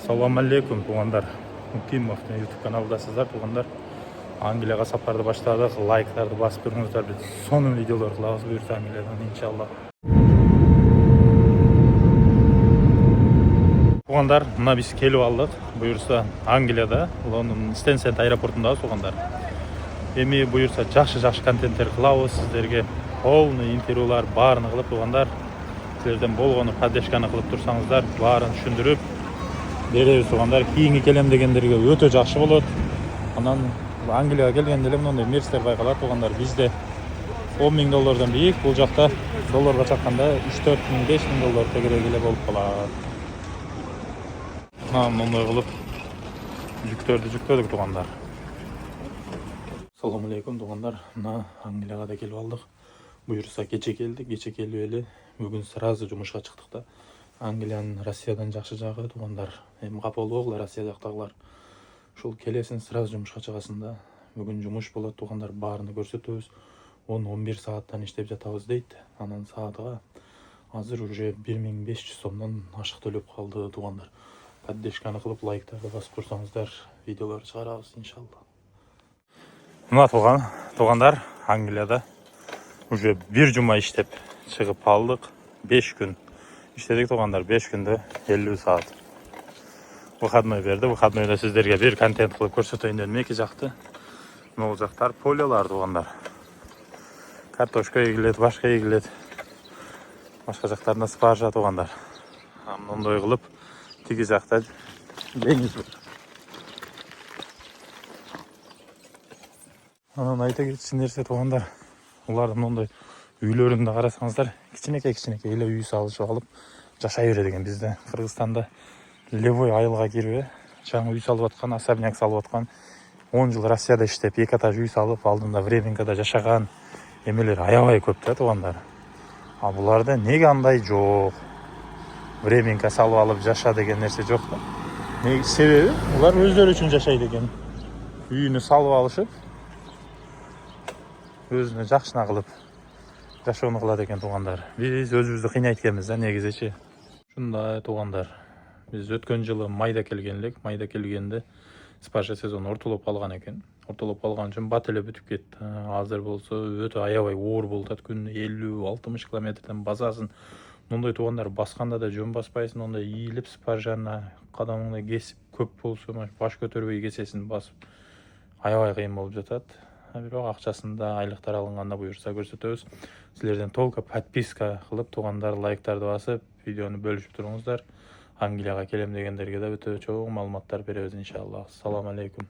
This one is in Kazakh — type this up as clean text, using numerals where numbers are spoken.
Салам алейкум, туғандар. Мухтин YouTube каналдасыздар, туғандар. Англияға сапарды баштадық. Лайктарды басып тұрыңыздар. Біз соның видеолар қыламыз бұйырса Англиядан, иншалла. Туғандар, мына біз келіп алдық. Бұйырса Англияда, Лондон Стенсенд аэропортында туғандар. Эми бұйырса жақшы контенттер қылабыз сіздерге. Полный интервьюлар барын қылып туғандар. Сіздерден болғаны поддержканы қылып тұрсаңыздар, барын түшүндүрүп беребиз туғандар. Кийинки келем дегендерге өтө жакшы болот. Анан Англияга келгенде эле мындай мерстер байкалат туғандар. Бизде $10,000 бийик, бул жакта долларга чакканда 3-4 миң, $5,000 тегерек эле болуп калат. Мындай кылып жүктөдүк туғандар. Салам алейкум туғандар. Мына Англияга да келип алдык. Буюрса кече келдик, келип эле бүгүн сразу жумушка чыктык да. Англиянын Россиядан жакшы жагы туғандар. Эми капа болбогула Россия жактагылар. Ушул келесин сразу жумушка чыгасың да. Бүгүн жумуш болот туғандар, баарына көрсөтөбүз. 10-11 сааттан иштеп жатабыз дейт. Анан саатыга азыр уже 1500 сомдон ашык төлөп калды туғандар. Поддержканы кылып, лайктарды басып турсаңыздар, видеолор чыгарабыз иншалла. Мына туғандар, Англияда уже бир жума иштеп чыгып калдык. 5 күн иштедик туғандар, 5 күндө 50 саат. Выходной берди. Выходнойдо сиздерге бир контент кылып көрсөтөйүн дедим. Эки жакты. Могул жактар полялар туғандар. Картошка эгилет, башка эгилет. Башка жактарында спаржа туғандар. Мындай кылып тиги жакта деңиз бар. Анан айта кетчү нерсе туғандар. Улардын мындай үйлөрүндө карасаңыздар, кичинекей эле үй салышып алып жашай берет экен. Бизде Кыргызстанда Левой айылга кирип, жаңы үй салып аткан, особняк салып аткан, 10 жыл Россияда иштеп, 2 этаж үй салып, алдында Временкада жашаган эмелер аябай көп да туғандар. А буларда неге андай жок? Временка салып алып жаша деген нерсе жок да. Неге себеби? Улар өздөрү үчүн жашайт экен. Үйүнү салып алышып, өзүнө жакшына кылып жашоону кылат экен туғандар. Биз өзүбүздү кыйнайт экенбиз да негизичи. Ушундай туғандар. Биз өткөн жылы майда келгенлик. Майда келгенде спаржа сезону ортолоп калган экен. Ортолоп калган үчүн бат эле бүтүп кетти. Азыр болсо өтө аябай оор болуп атат. Күнүнө 50-60 километрден басасың. Мындай туғандар басканда да жөн баспайсың. Ондай ийилип спаржаны кадамыңда кесип көп болсо баш көтөрбөй кесесиң, басып аябай кыйын болуп жатат. Бирок акчасында айлыктар алынганда буюрса көрсөтөбүз. Силерден толко подписка кылып туғандар, лайктарды басып, видеону бөлүшүп туруңуздар. Англияга келем дегендерге да өтө чоң маалыматтар беребиз иншалла. Салам алейкум.